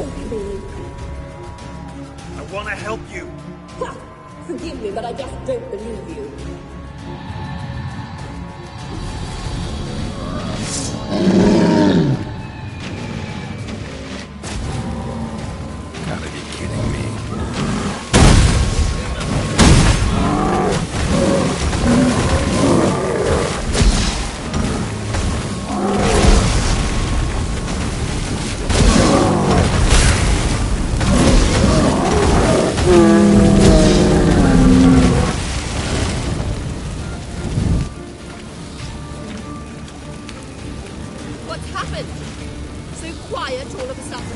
hate me. I want to help you. Ha! Forgive me, but I just don't believe you. Gotta be kidding me. What's happened? So quiet all of a sudden?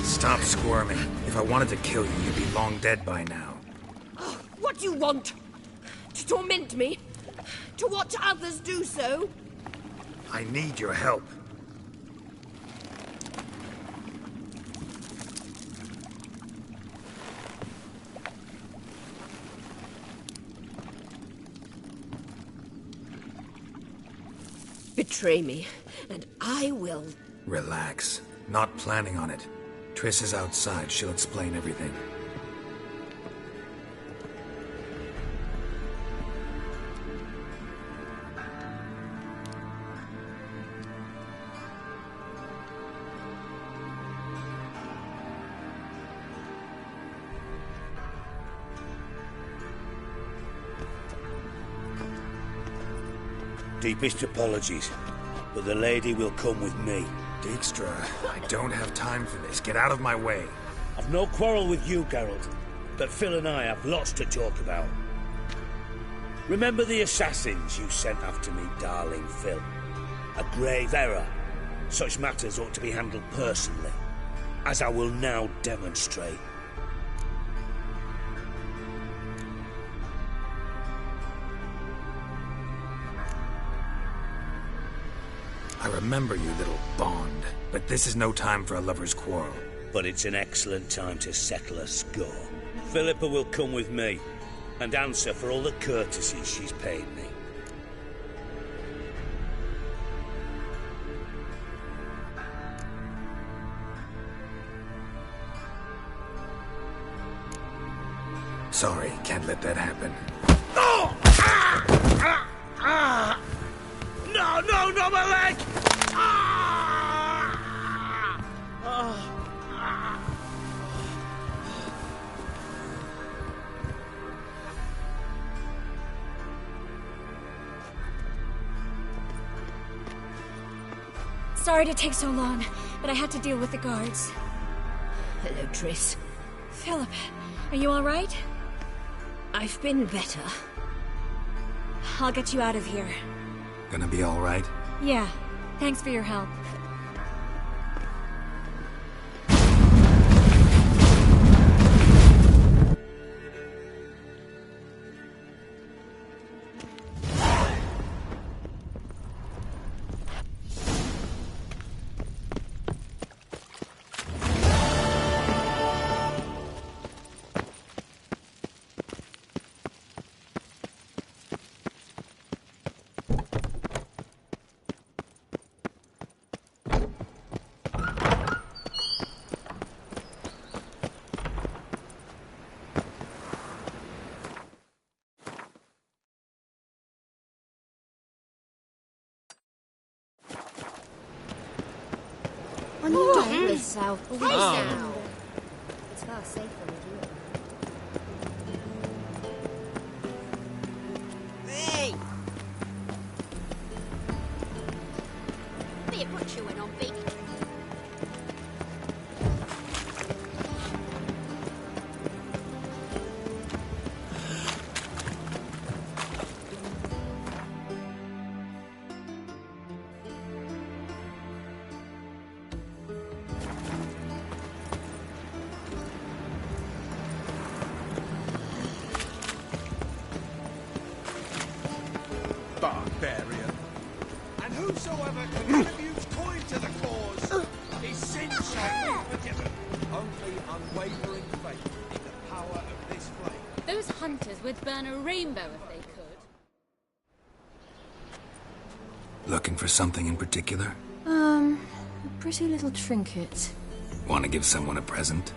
Stop squirming. If I wanted to kill you, you'd be long dead by now. What do you want? To torment me? To watch others do so? I need your help. Betray me, and I will. Relax. Not planning on it. Triss is outside. She'll explain everything. Deepest apologies, but the lady will come with me. Dijkstra, I don't have time for this. Get out of my way. I've no quarrel with you, Geralt, but Phil and I have lots to talk about. Remember the assassins you sent after me, darling Phil? A grave error. Such matters ought to be handled personally, as I will now demonstrate. I remember you, little Bond, but this is no time for a lover's quarrel. But it's an excellent time to settle a score. Philippa will come with me and answer for all the courtesies she's paid me. Sorry, can't let that happen. Oh! No, no, not my leg! Sorry to take so long, but I had to deal with the guards. Hello, Triss. Philip, are you all right? I've been better. I'll get you out of here. Gonna be all right? Yeah, thanks for your help. On your way with South Police now. It's far safer with you. Hey! Be a butcher went on big. barbarian. And whosoever contributes coin to the cause, his sins shall be forgiven. Only unwavering faith in the power of this flame. Those hunters would burn a rainbow if they could. Looking for something in particular? A pretty little trinket. Want to give someone a present?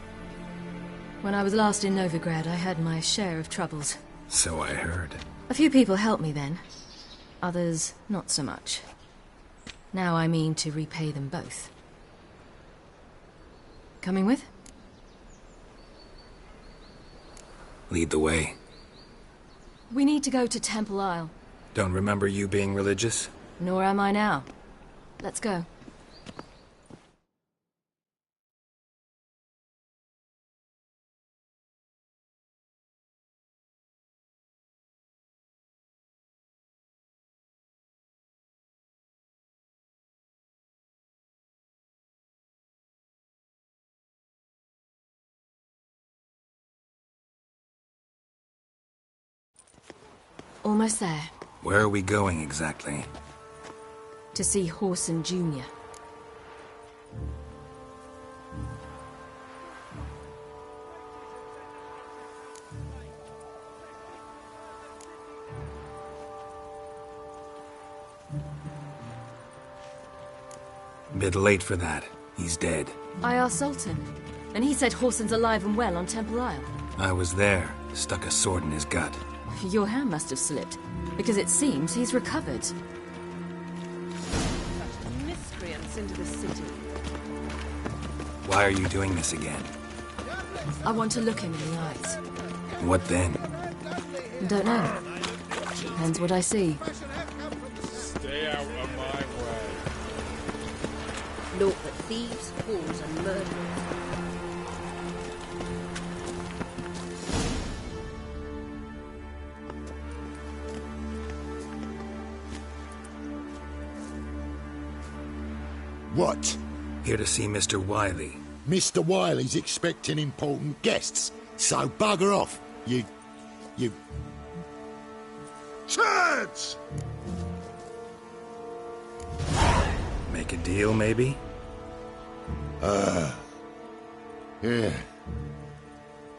When I was last in Novigrad, I had my share of troubles. So I heard. A few people helped me then. Others, not so much. Now I mean to repay them both. Coming with? Lead the way. We need to go to Temple Isle. Don't remember you being religious? Nor am I now. Let's go. Almost there. Where are we going exactly? To see Whoreson Jr. Bit late for that. He's dead. I asked Sultan, and he said Whoreson's alive and well on Temple Isle. I was there. Stuck a sword in his gut. Your hand must have slipped, because it seems he's recovered. Such miscreants into the city. Why are you doing this again? I want to look him in the eyes. What then? Don't know. Depends what I see. Stay out of my way. Naught but thieves, fools, and murderers. What? Here to see Mr. Wiley. Mr. Wiley's expecting important guests, so bugger off, you... Turds! Make a deal, maybe?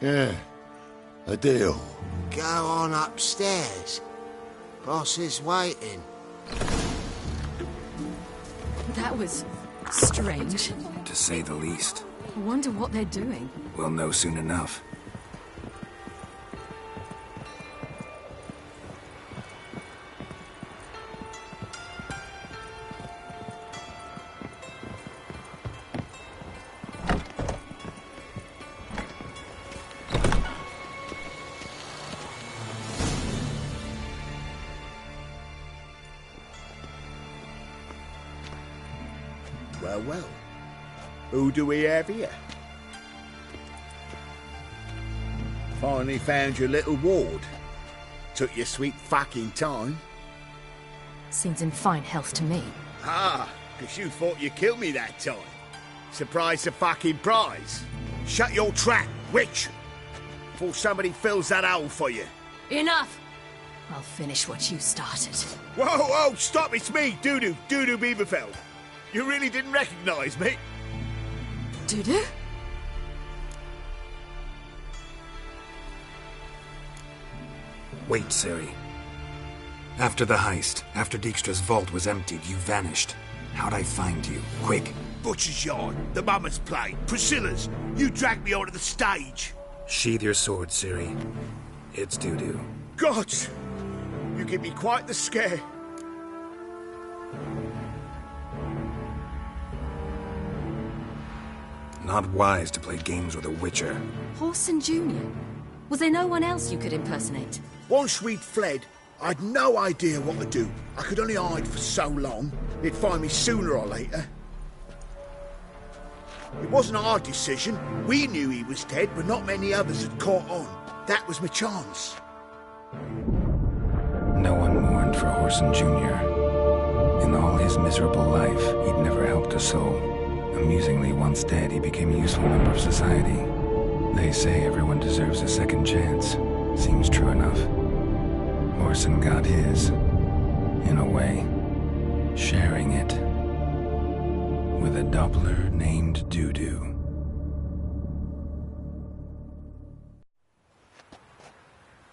Yeah. A deal. Go on upstairs. Boss is waiting. That was strange. To say the least. I wonder what they're doing. We'll know soon enough. Well. Who do we have here? Finally found your little ward. Took your sweet fucking time. Seems in fine health to me. Ah, because you thought you killed me that time. Surprise the fucking prize. Shut your trap, witch! Before somebody fills that hole for you. Enough! I'll finish what you started. Whoa, stop, it's me, Dudu Beaverfeld. You really didn't recognize me? Dudu? Wait, Ciri. After the heist, after Dijkstra's vault was emptied, you vanished. How'd I find you? Quick. Butcher's Yard, the Mummer's Play, Priscilla's. You dragged me onto the stage. Sheathe your sword, Ciri. It's Dudu. Gods! You give me quite the scare. Not wise to play games with a witcher. Whoreson Jr.? Was there no one else you could impersonate? Once we'd fled, I'd no idea what to do. I could only hide for so long. They'd find me sooner or later. It wasn't our decision. We knew he was dead, but not many others had caught on. That was my chance. No one mourned for Whoreson Jr. In all his miserable life, he'd never helped a soul. Amusingly, once dead, he became a useful member of society. They say everyone deserves a second chance. Seems true enough. Whoreson got his. in a way, sharing it with a Doppler named Dudu.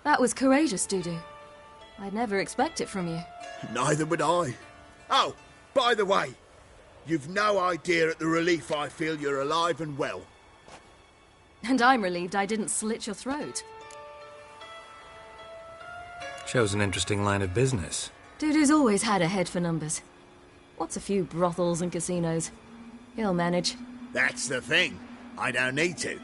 That was courageous, Dudu. I'd never expect it from you. Neither would I. Oh, by the way, you've no idea at the relief I feel you're alive and well. And I'm relieved I didn't slit your throat. Shows an interesting line of business. Dudu's always had a head for numbers. What's a few brothels and casinos? He'll manage. That's the thing. I don't need to.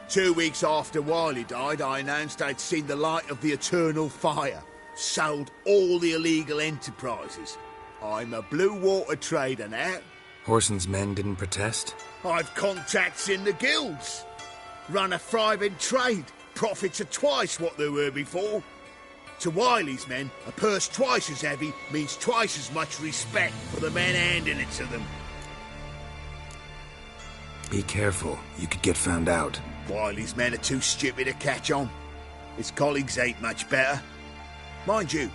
2 weeks after Wiley died, I announced I'd seen the light of the eternal fire. Sold all the illegal enterprises. I'm a blue water trader now. Whoreson's men didn't protest? I've contacts in the guilds. Run a thriving trade. Profits are twice what they were before. To Wiley's men, a purse twice as heavy means twice as much respect for the men handing it to them. Be careful. You could get found out. Wiley's men are too stupid to catch on. His colleagues ain't much better. Mind you,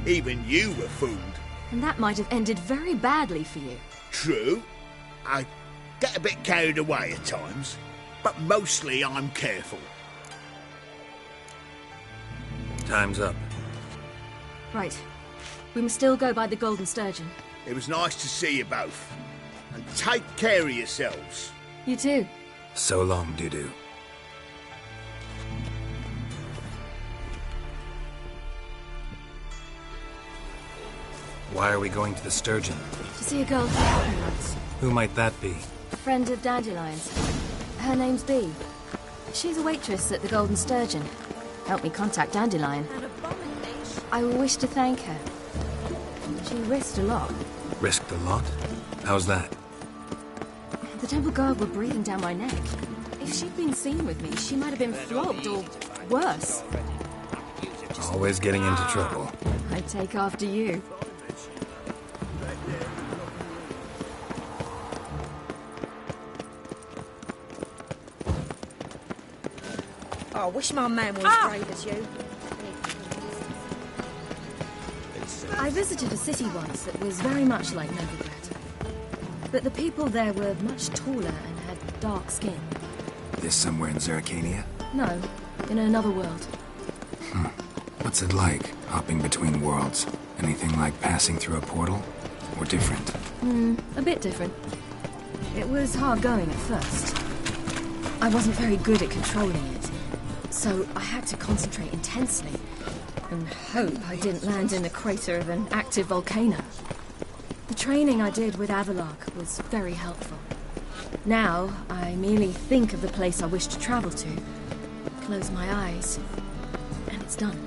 even you were fooled. And that might have ended very badly for you. True. I get a bit carried away at times, but mostly I'm careful. Time's up. Right. We must still go by the Golden Sturgeon. It was nice to see you both. And take care of yourselves. You too. So long, Dudu. Why are we going to the Sturgeon? To see a girl who helped me once. Who might that be? A friend of Dandelion's. Her name's Bee. She's a waitress at the Golden Sturgeon. Helped me contact Dandelion. I wish to thank her. She risked a lot. Risked a lot? How's that? The temple guard were breathing down my neck. If she'd been seen with me, she might have been flogged or worse. Always getting into trouble. I take after you. I wish my man was as brave as you. I visited a city once that was very much like Novigrad. But the people there were much taller and had dark skin. This somewhere in Zerrikania? No, in another world. What's it like, hopping between worlds? Anything like passing through a portal? Or different? A bit different. It was hard going at first. I wasn't very good at controlling it. So I had to concentrate intensely and hope I didn't land in the crater of an active volcano. The training I did with Avallac'h was very helpful. Now, I merely think of the place I wish to travel to, close my eyes, and it's done.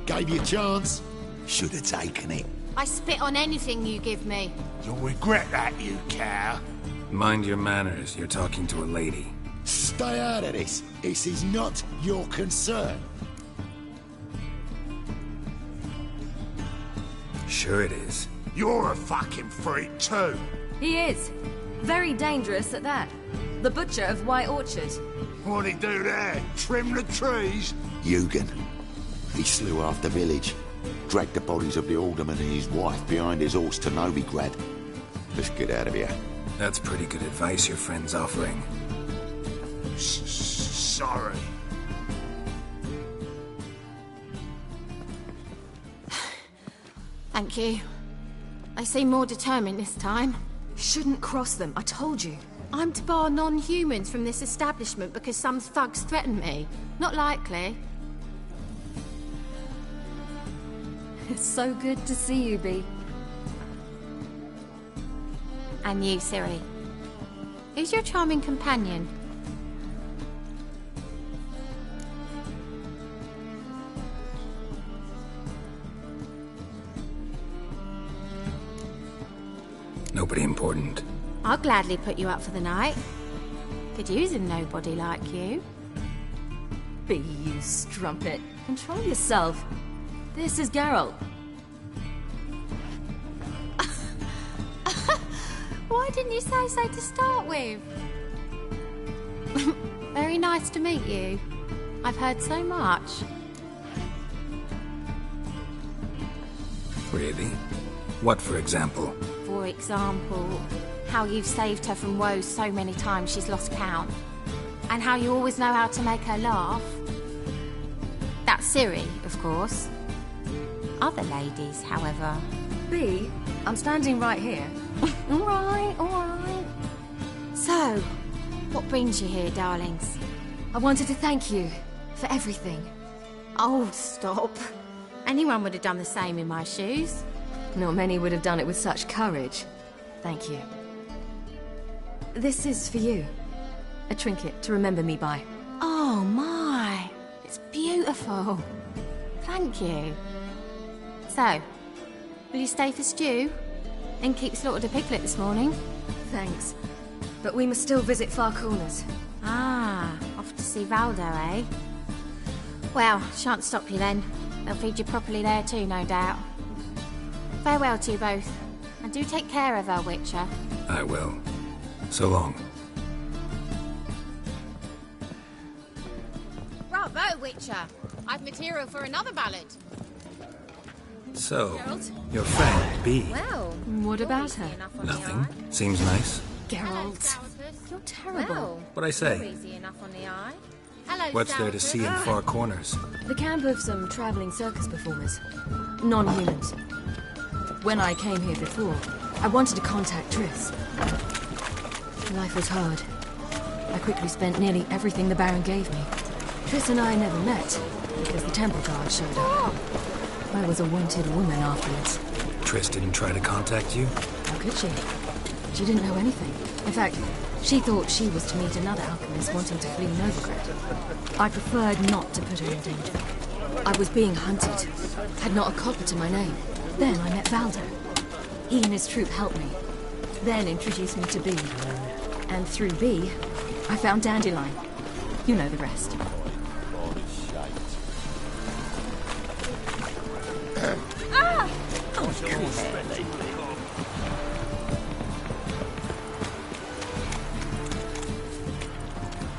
Gave you a chance. Should have taken it. I spit on anything you give me. You'll regret that, you cow. Mind your manners. You're talking to a lady. Stay out of this. This is not your concern. Sure it is. You're a fucking freak too. He is. Very dangerous at that. The butcher of White Orchard. What'd he do there? Trim the trees? Eugen. He slew half the village. Dragged the bodies of the alderman and his wife behind his horse to Novigrad. Let's get out of here. That's pretty good advice your friend's offering. Sorry. Thank you. They seem more determined this time. Shouldn't cross them, I told you. I'm to bar non-humans from this establishment because some thugs threaten me. Not likely. It's so good to see you, Bee. And you, Ciri. Who's your charming companion? Nobody important. I'll gladly put you up for the night. Could use a nobody like you. Bee, you strumpet. Control yourself. This is Geralt. Why didn't you say so to start with? Very nice to meet you. I've heard so much. Really? What, for example? For example, how you've saved her from woes so many times she's lost count. And how you always know how to make her laugh. That's Ciri, of course. Other ladies, however... B, I'm standing right here. All right. So, what brings you here, darlings? I wanted to thank you for everything. Oh, stop. Anyone would have done the same in my shoes. Not many would have done it with such courage. Thank you. This is for you. A trinket to remember me by. Oh, my. It's beautiful. Thank you. So, will you stay for stew? And keep slaughtered a piglet this morning? Thanks. But we must still visit Far Corners. Ah, off to see Valdo, eh? Well, shan't stop you then. They'll feed you properly there too, no doubt. Farewell to you both. And do take care of her, Witcher. I will. So long. Bravo, Witcher. I've material for another ballad. So, your friend, B. Well, what about her? Nothing. Seems nice. Geralt, you're terrible. What'd I say? Easy enough on the eye. Hello, What's there to see in Far Corners? The camp of some travelling circus performers. Non-humans. When I came here before, I wanted to contact Triss. Life was hard. I quickly spent nearly everything the Baron gave me. Triss and I never met, because the temple guard showed up. I was a wanted woman afterwards. Triss didn't try to contact you? How could she? She didn't know anything. In fact, she thought she was to meet another alchemist wanting to flee Novigrad. I preferred not to put her in danger. I was being hunted. Had not a copper to my name. Then I met Valdo. He and his troop helped me. Then introduced me to B. And through B, I found Dandelion. You know the rest.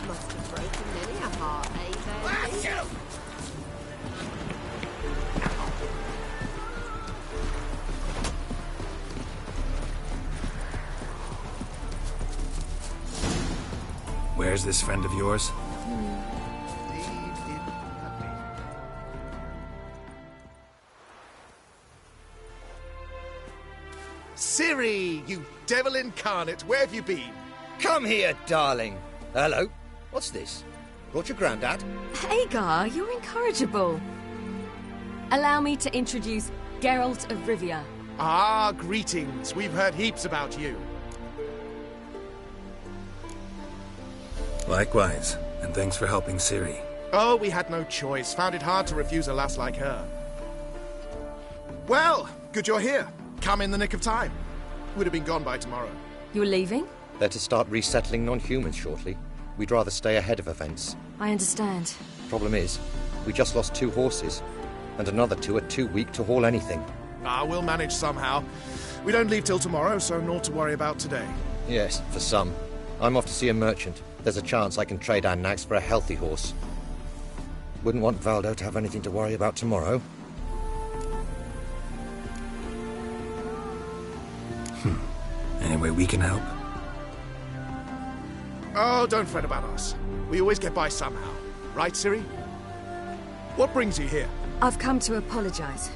Must have broken many a heart, eh, baby? Where's this friend of yours? Ciri, you devil incarnate, where have you been? Come here, darling. Hello. What's this? Brought your granddad? Hagar, you're incorrigible. Allow me to introduce Geralt of Rivia. Ah, greetings. We've heard heaps about you. Likewise, and thanks for helping Ciri. Oh, we had no choice. Found it hard to refuse a lass like her. Well, good you're here. Come in the nick of time. Would have been gone by tomorrow. You're leaving? They're to start resettling non-humans shortly. We'd rather stay ahead of events. I understand. Problem is, we just lost 2 horses, and another 2 are too weak to haul anything. Ah, we'll manage somehow. We don't leave till tomorrow, so naught to worry about today. Yes, for some. I'm off to see a merchant. There's a chance I can trade our nags for a healthy horse. Wouldn't want Valdo to have anything to worry about tomorrow. Any way we can help? Oh, don't fret about us. We always get by somehow. Right, Ciri? What brings you here? I've come to apologize.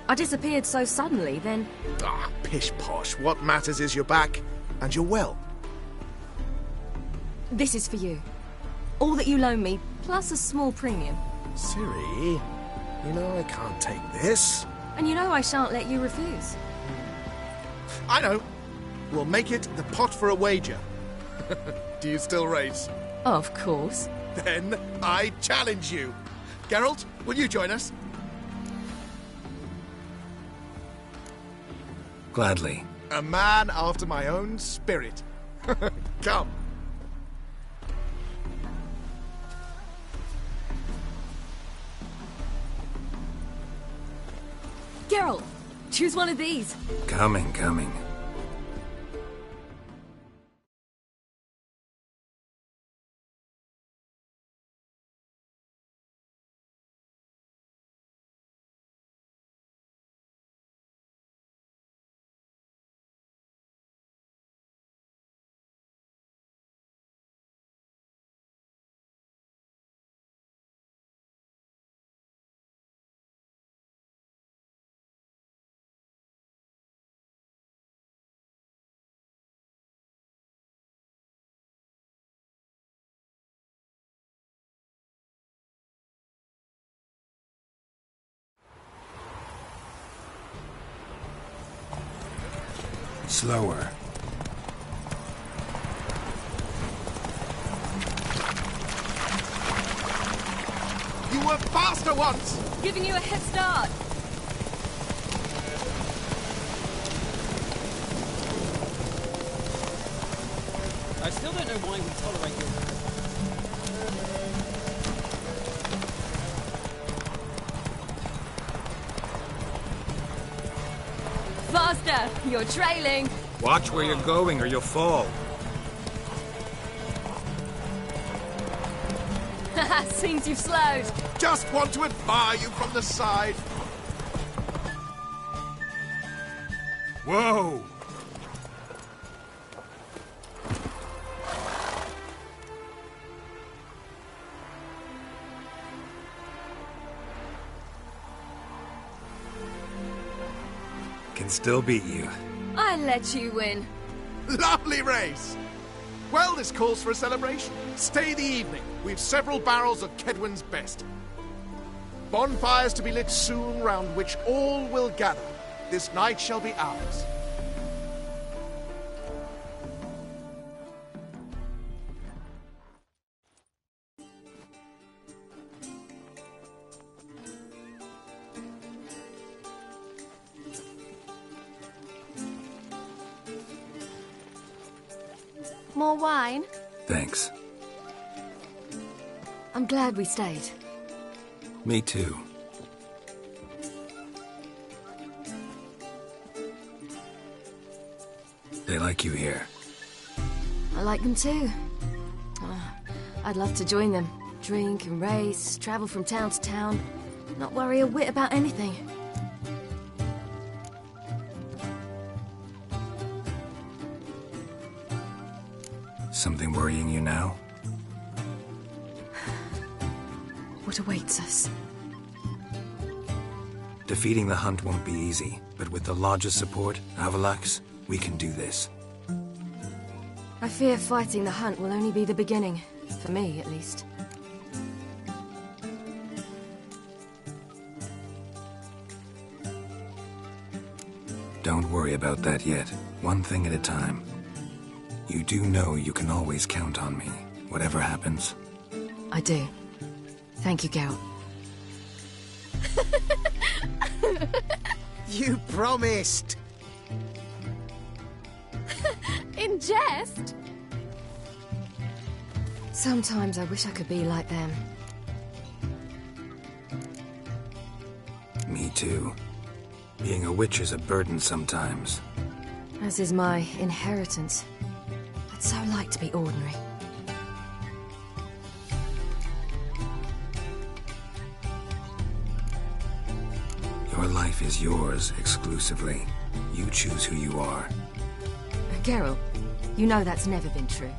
I disappeared so suddenly, then... Ah, pish-posh. What matters is you're back, and you're well. This is for you. All that you loan me, plus a small premium. Ciri, you know I can't take this. And you know I shan't let you refuse. I know. We'll make it the pot for a wager. Do you still race? Of course. Then I challenge you. Geralt, will you join us? Gladly. A man after my own spirit. Come. Geralt, choose one of these. Coming. Slower. You were faster once! Giving you a head start. I still don't know why we tolerate your... Faster! You're trailing. Watch where you're going or you'll fall. Seems you've slowed. Just want to admire you from the side. Whoa! Can still beat you. I let you win. Lovely race! Well, this calls for a celebration. Stay the evening. We've several barrels of Kedwen's best. Bonfires to be lit soon, round which all will gather. This night shall be ours. More wine? Thanks. I'm glad we stayed. Me too. They like you here. I like them too. I'd love to join them. Drink and race, travel from town to town. Not worry a whit about anything. Something worrying you now? What awaits us? Defeating the Hunt won't be easy, but with the Lodge's support, Avalax, we can do this. I fear fighting the Hunt will only be the beginning. For me, at least. Don't worry about that yet. One thing at a time. You do know you can always count on me, whatever happens. I do. Thank you, Geralt. You promised! In jest? Sometimes I wish I could be like them. Me too. Being a witch is a burden sometimes. As is my inheritance. I'd so like to be ordinary. Your life is yours exclusively. You choose who you are. Geralt, you know that's never been true.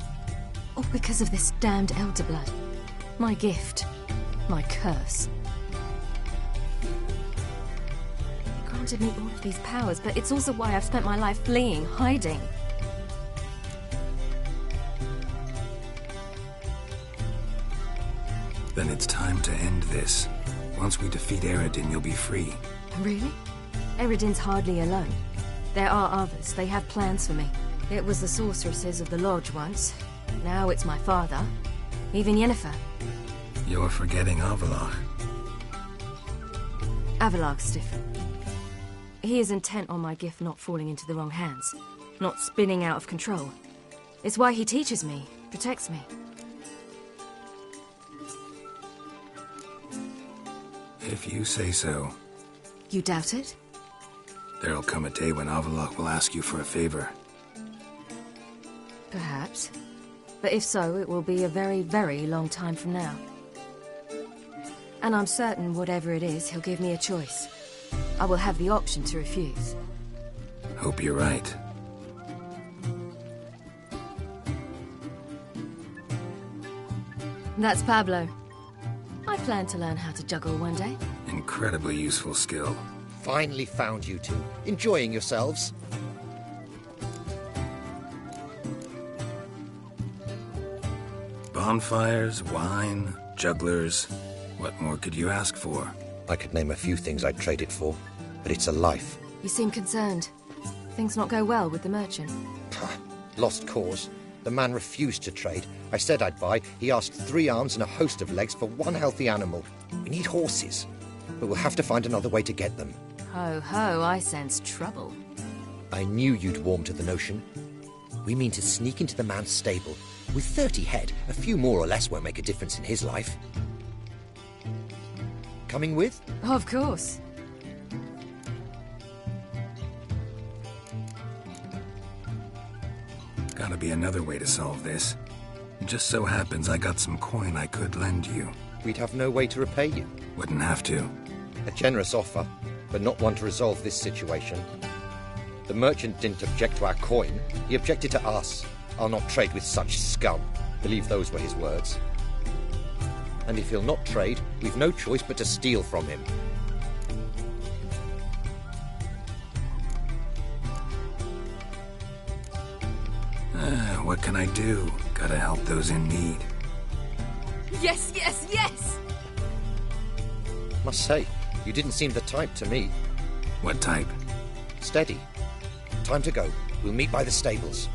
All because of this damned Elder Blood. My gift. My curse. It granted me all of these powers, but it's also why I've spent my life fleeing, hiding. Then it's time to end this. Once we defeat Eredin, you'll be free. Really? Eredin's hardly alone. There are others. They have plans for me. It was the sorceresses of the Lodge once. Now it's my father. Even Yennefer. You're forgetting Avallac'h. Avallac'h's different. He is intent on my gift not falling into the wrong hands. Not spinning out of control. It's why he teaches me, protects me. If you say so. You doubt it? There'll come a day when Avallac'h will ask you for a favor. Perhaps. But if so, it will be a very, very long time from now. And I'm certain whatever it is, he'll give me a choice. I will have the option to refuse. Hope you're right. That's Pablo. I plan to learn how to juggle one day. Incredibly useful skill. Finally found you two. Enjoying yourselves? Bonfires, wine, jugglers. What more could you ask for? I could name a few things I'd trade it for, but it's a life. You seem concerned. Things not go well with the merchant? Lost cause. The man refused to trade. I said I'd buy. He asked 3 arms and a host of legs for 1 healthy animal. We need horses, but we'll have to find another way to get them. Ho ho, I sense trouble. I knew you'd warm to the notion. We mean to sneak into the man's stable. With 30 head, a few more or less won't make a difference in his life. Coming with? Of course. Gotta be another way to solve this. It just so happens I got some coin I could lend you. We'd have no way to repay you. Wouldn't have to. A generous offer, but not one to resolve this situation. The merchant didn't object to our coin. He objected to us. I'll not trade with such scum. Believe those were his words. And if he'll not trade, we've no choice but to steal from him. What can I do? Gotta help those in need. Yes, yes, yes! Must say, you didn't seem the type to me. What type? Steady. Time to go. We'll meet by the stables.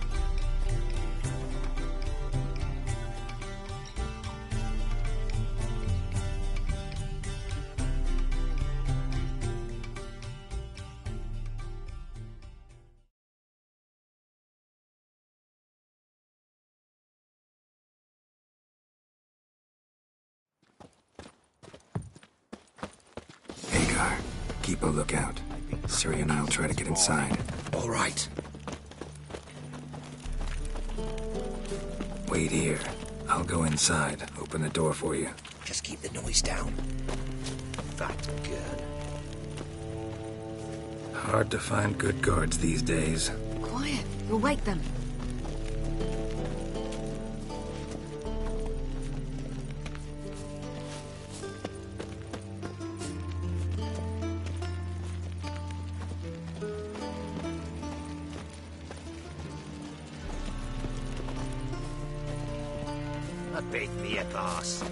Keep a lookout. Ciri and I'll try to get inside. All right. Wait here. I'll go inside. Open the door for you. Just keep the noise down. That girl. Hard to find good guards these days. Quiet. You'll wake them. Bake me a glass.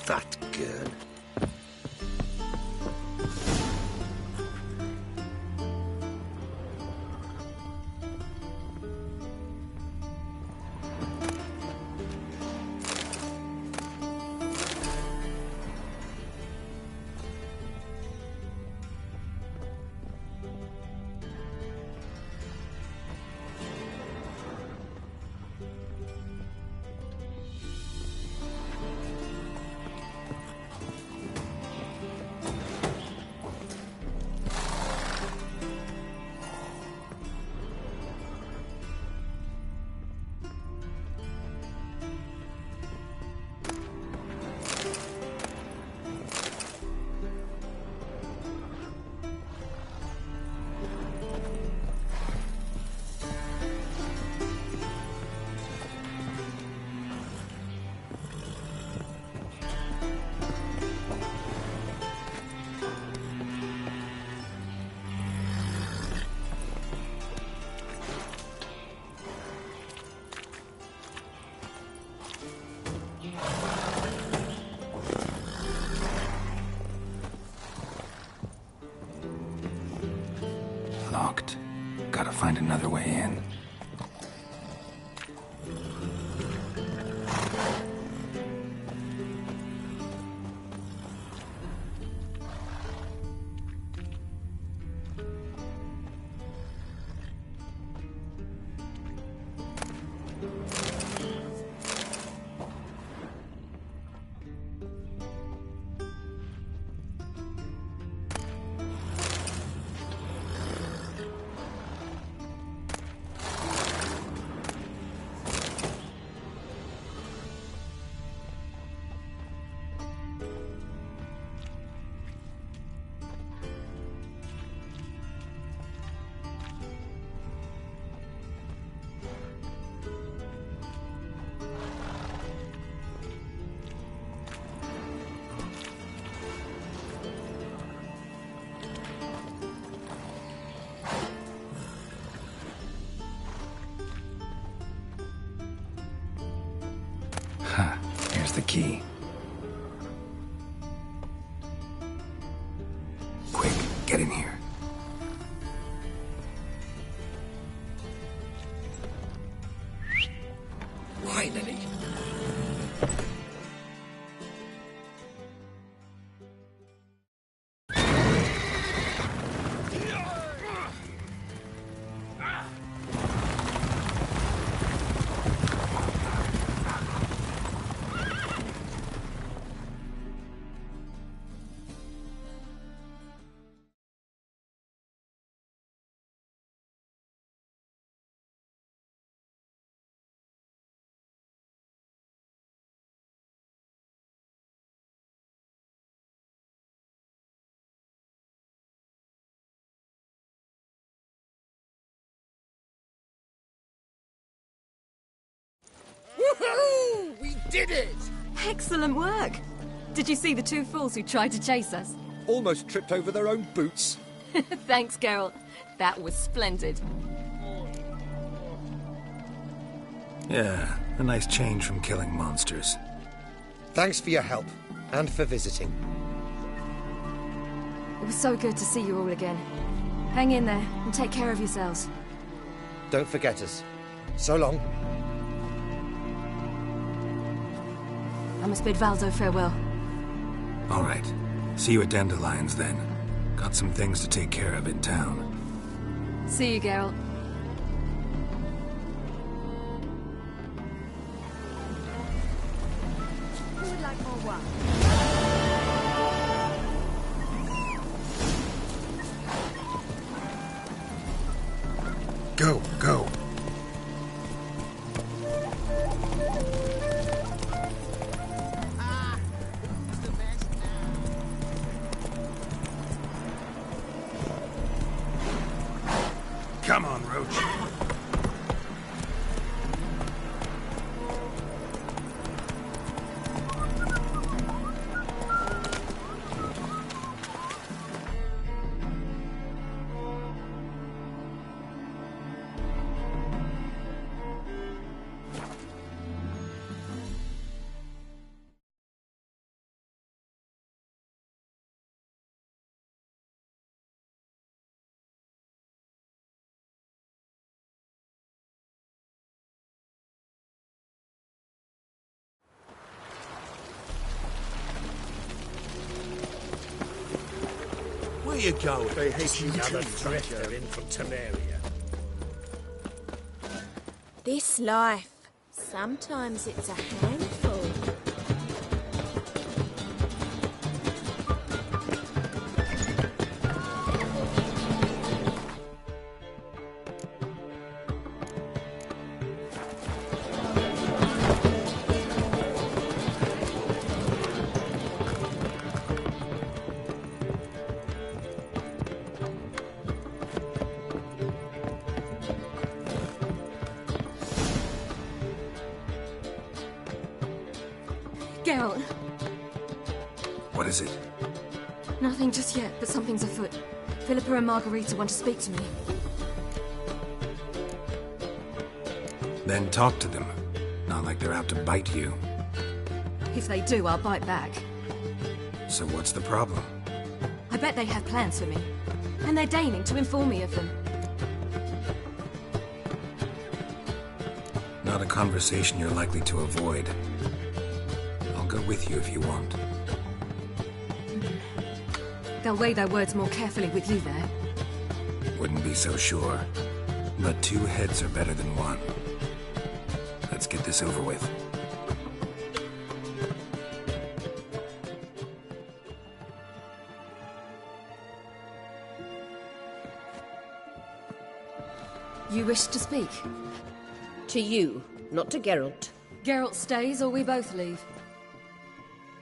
That girl. Locked. Gotta find another way in. the key. Quick, get in here. Finally. Woohoo! We did it! Excellent work! Did you see the two fools who tried to chase us? Almost tripped over their own boots. Thanks, Geralt. That was splendid. Yeah, a nice change from killing monsters. Thanks for your help, and for visiting. It was so good to see you all again. Hang in there, and take care of yourselves. Don't forget us. So long. I must bid Valdo farewell. All right. See you at Dandelions, then. Got some things to take care of in town. See you, Geralt. Who would like more wine? Go, go. Come on, Roach. Where you going? They hate you another drifter in from Temeria. This life. Sometimes it's a handful. Geralt. What is it? Nothing just yet, but something's afoot. Philippa and Margarita want to speak to me. Then talk to them. Not like they're out to bite you. If they do, I'll bite back. So what's the problem? I bet they have plans for me. And they're deigning to inform me of them. Not a conversation you're likely to avoid. I'll go with you if you want. They'll weigh their words more carefully with you there. Wouldn't be so sure. But two heads are better than one. Let's get this over with. You wish to speak? To you, not to Geralt. Geralt stays or we both leave?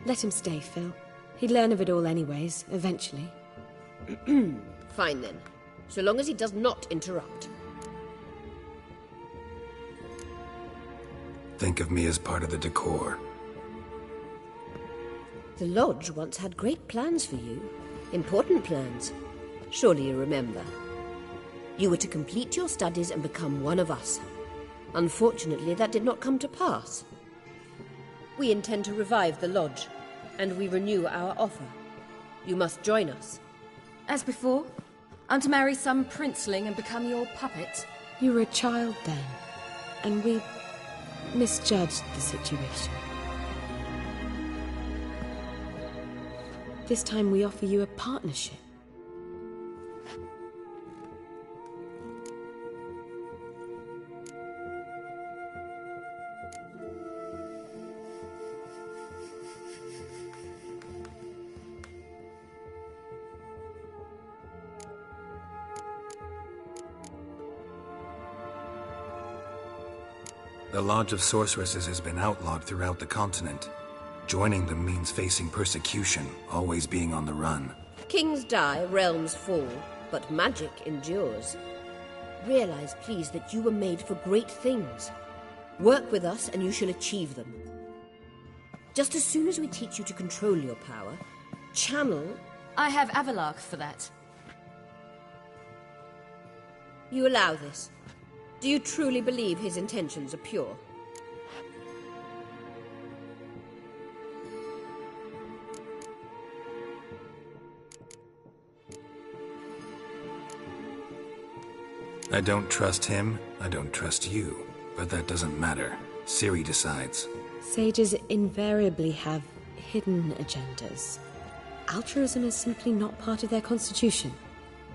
Let him stay, Phil. He'd learn of it all anyways, eventually. Fine then. So long as he does not interrupt. Think of me as part of the decor. The Lodge once had great plans for you. Important plans. Surely you remember. You were to complete your studies and become one of us. Unfortunately, that did not come to pass. We intend to revive the lodge, and we renew our offer. You must join us. As before? I'm to marry some princeling and become your puppet? You were a child then, and we misjudged the situation. This time we offer you a partnership. The Lodge of Sorceresses has been outlawed throughout the continent. Joining them means facing persecution, always being on the run. Kings die, realms fall, but magic endures. Realize, please, that you were made for great things. Work with us and you shall achieve them. Just as soon as we teach you to control your power, channel... I have Avalark for that. You allow this? Do you truly believe his intentions are pure? I don't trust him, I don't trust you. But that doesn't matter. Ciri decides. Sages invariably have hidden agendas. Altruism is simply not part of their constitution.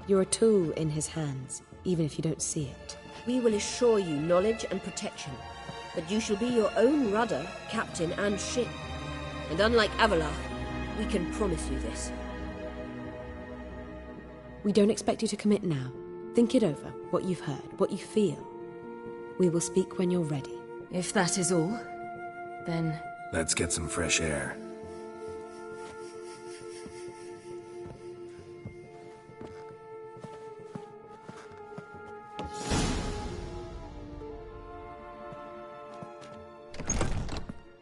You're a tool in his hands, even if you don't see it. We will assure you knowledge and protection, but you shall be your own rudder, captain, and ship. And unlike Avalark, we can promise you this. We don't expect you to commit now. Think it over, what you've heard, what you feel. We will speak when you're ready. If that is all, then... Let's get some fresh air.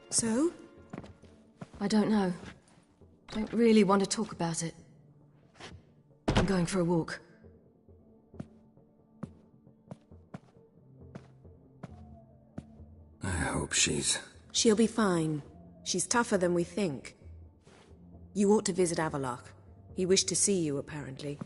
So? I don't know. Don't really want to talk about it. I'm going for a walk. I hope she's... She'll be fine. She's tougher than we think. You ought to visit Avalark. He wished to see you, apparently.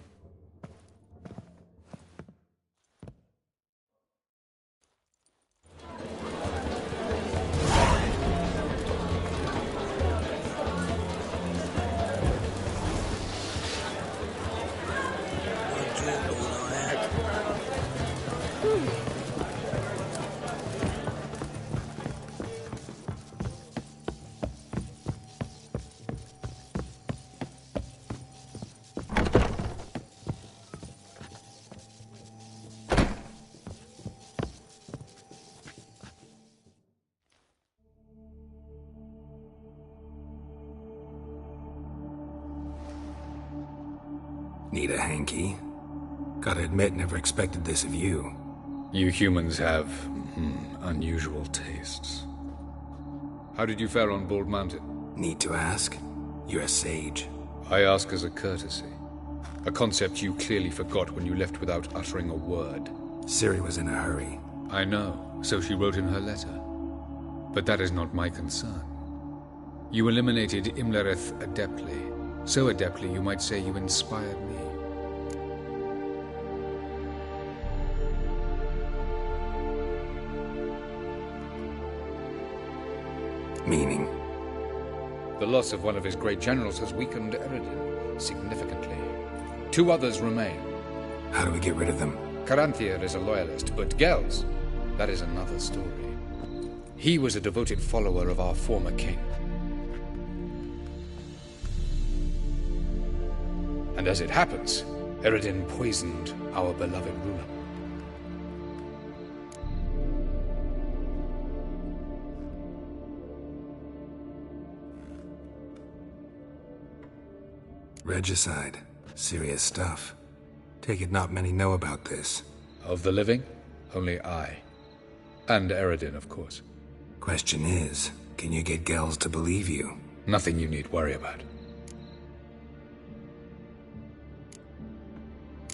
Need a hanky? Gotta admit, never expected this of you. You humans have, unusual tastes. How did you fare on Bald Mountain? Need to ask? You're a sage. I ask as a courtesy. A concept you clearly forgot when you left without uttering a word. Ciri was in a hurry. I know, so she wrote in her letter. But that is not my concern. You eliminated Imlerith adeptly. So adeptly, you might say you inspired me. Meaning? The loss of one of his great generals has weakened Eredin significantly. 2 others remain. How do we get rid of them? Caranthir is a loyalist, but Gels, that is another story. He was a devoted follower of our former king. And as it happens, Eredin poisoned our beloved ruler. Regicide. Serious stuff. Take it not many know about this. Of the living, only I. And Eredin, of course. Question is, can you get Gels to believe you? Nothing you need worry about.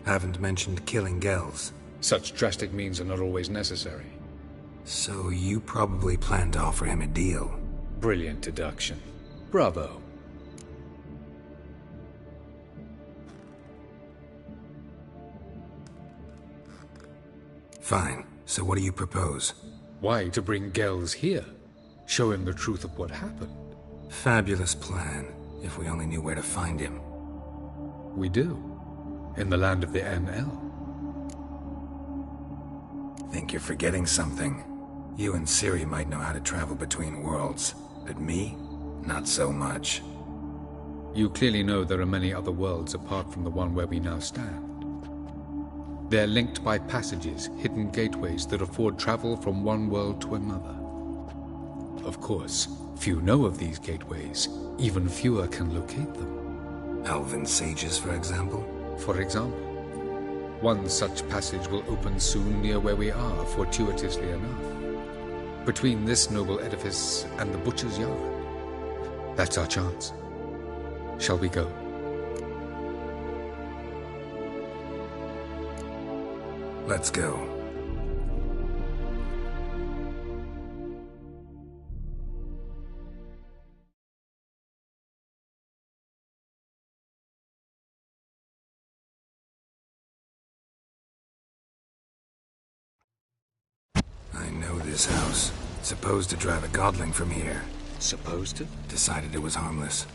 Haven't mentioned killing Gels. Such drastic means are not always necessary. So you probably plan to offer him a deal. Brilliant deduction. Bravo. Fine. So what do you propose? Why to bring Gells here? Show him the truth of what happened. Fabulous plan, if we only knew where to find him. We do. In the land of the NL. Think you're forgetting something. You and Ciri might know how to travel between worlds, but me? Not so much. You clearly know there are many other worlds apart from the one where we now stand. They're linked by passages, hidden gateways that afford travel from one world to another. Of course, few know of these gateways. Even fewer can locate them. Elven sages, for example? For example. One such passage will open soon near where we are, fortuitously enough. Between this noble edifice and the butcher's yard. That's our chance. Shall we go? Let's go. I know this house. Supposed to drive a godling from here. Supposed to? Decided it was harmless.